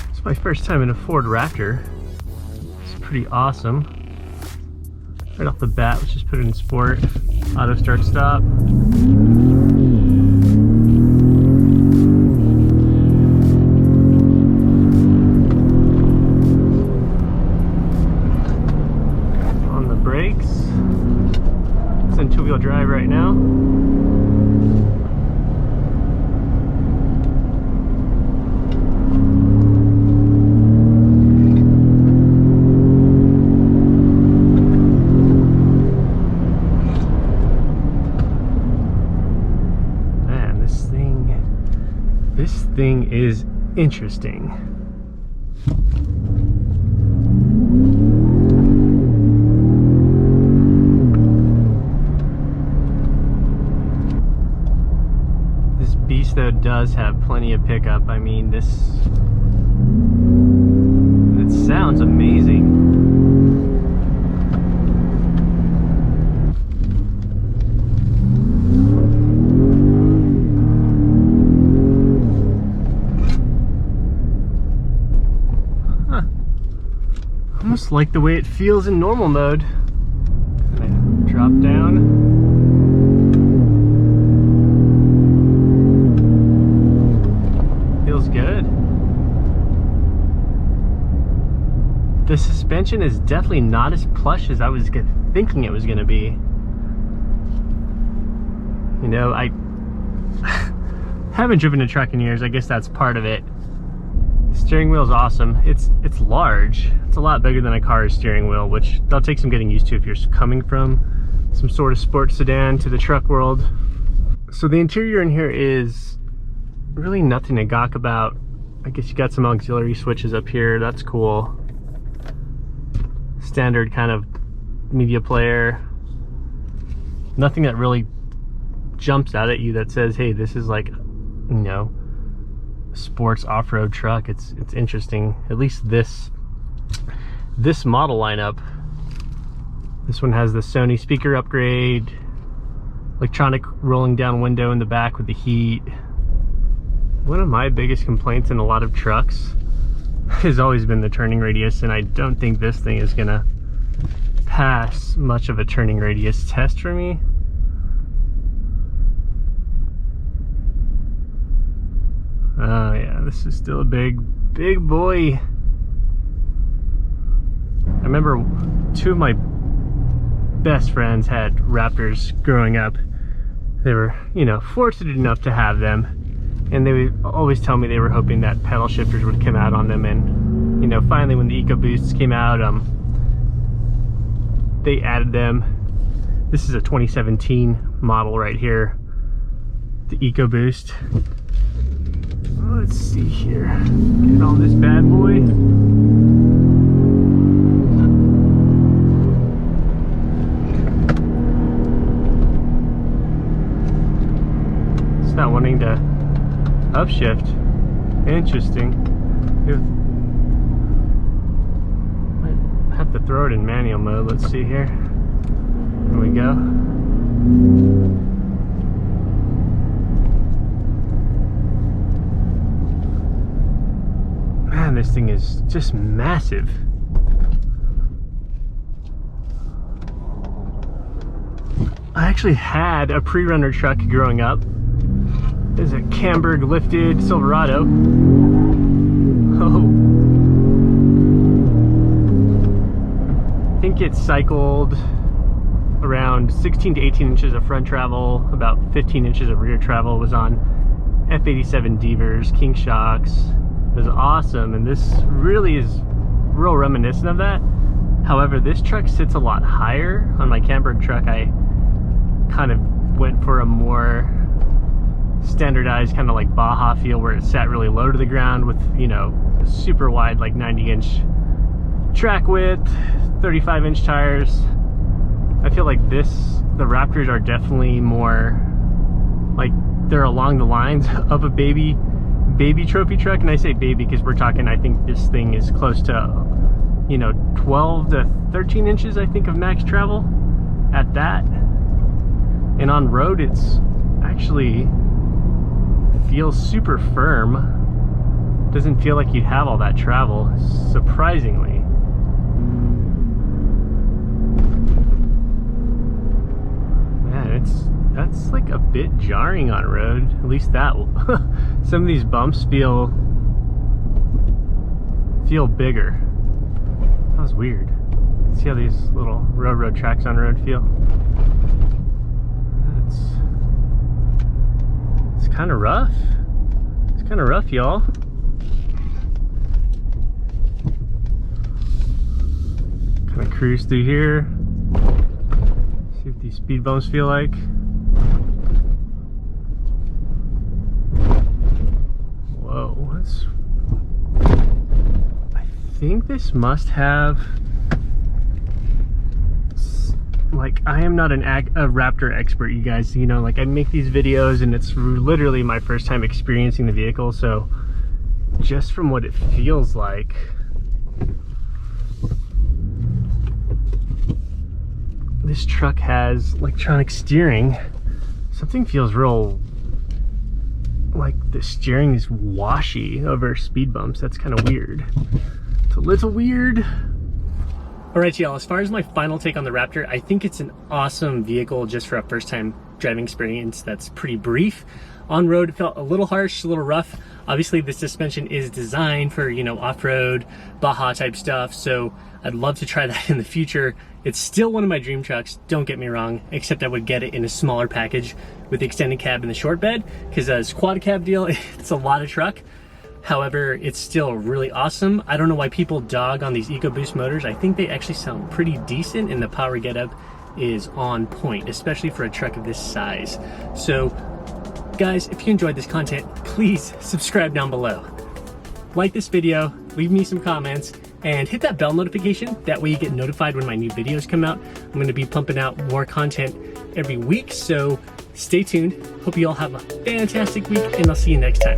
It's my first time in a Ford Raptor. It's pretty awesome. Right off the bat, let's just put it in sport. Auto start stop. On the brakes. It's in two-wheel drive right now. This thing is interesting. This beast though does have plenty of pickup. I mean, it sounds amazing. Almost like the way it feels in normal mode. And I drop down. Feels good. The suspension is definitely not as plush as I was thinking it was going to be. You know, I haven't driven a truck in years. I guess that's part of it. Steering wheel is awesome. It's large. It's a lot bigger than a car's steering wheel, which that'll take some getting used to if you're coming from some sort of sports sedan to the truck world. So the interior in here is really nothing to gawk about. I guess you got some auxiliary switches up here. That's cool. Standard kind of media player. Nothing that really jumps out at you that says, hey, this is like, you know, sports off-road truck. It's interesting. At least this model lineup. This one has the Sony speaker upgrade, electronic rolling down window in the back with the heat. One of my biggest complaints in a lot of trucks has always been the turning radius, and I don't think this thing is gonna pass much of a turning radius test for me. Oh yeah, this is still a big boy. I remember two of my best friends had Raptors growing up. They were, you know, fortunate enough to have them, and they would always tell me they were hoping that pedal shifters would come out on them. And you know, finally when the EcoBoosts came out, they added them. This is a 2017 model right here, the EcoBoost. Let's see here. Get on this bad boy. It's not wanting to upshift. Interesting. Might have to throw it in manual mode. Let's see here. There we go. Man, this thing is just massive. I actually had a pre-runner truck growing up. There's a Camberg lifted Silverado. Oh. I think it cycled around 16 to 18 inches of front travel, about 15 inches of rear travel. It was on F87 Devers, King shocks. It was awesome, and this really is real reminiscent of that. However, this truck sits a lot higher. On my Camberg truck, I kind of went for a more standardized kind of like Baja feel, where it sat really low to the ground with, you know, super wide, like 90-inch track width, 35-inch tires. I feel like the Raptors are definitely more like they're along the lines of a baby trophy truck. And I say baby because we're talking, I think this thing is close to, you know, 12 to 13 inches, I think, of max travel at that. And on road, it's actually feels super firm. Doesn't feel like you'd have all that travel, surprisingly. Man, that's like a bit jarring on road. At least that some of these bumps feel bigger. That was weird. See how these little railroad tracks on road feel? It's kind of rough. It's kind of rough, y'all. Kind of cruise through here. See what these speed bumps feel like. Whoa, I think this must have, like, I am not a Raptor expert, you guys. You know, like, I make these videos and it's literally my first time experiencing the vehicle, so just from what it feels like, this truck has electronic steering. Something feels real, like the steering is washy over speed bumps. That's kind of weird. It's a little weird. All right, y'all, as far as my final take on the Raptor, I think it's an awesome vehicle just for a first time driving experience that's pretty brief. On road, it felt a little harsh, a little rough. Obviously, the suspension is designed for, you know, off-road, Baja type stuff, so I'd love to try that in the future. It's still one of my dream trucks, don't get me wrong, except I would get it in a smaller package with the extended cab and the short bed, because as quad cab deal, it's a lot of truck. However, it's still really awesome. I don't know why people dog on these EcoBoost motors. I think they actually sound pretty decent, and the power getup is on point, especially for a truck of this size. So, guys, if you enjoyed this content, please subscribe down below. Like this video, leave me some comments, and hit that bell notification. That way you get notified when my new videos come out. I'm going to be pumping out more content every week, so stay tuned. Hope you all have a fantastic week, and I'll see you next time.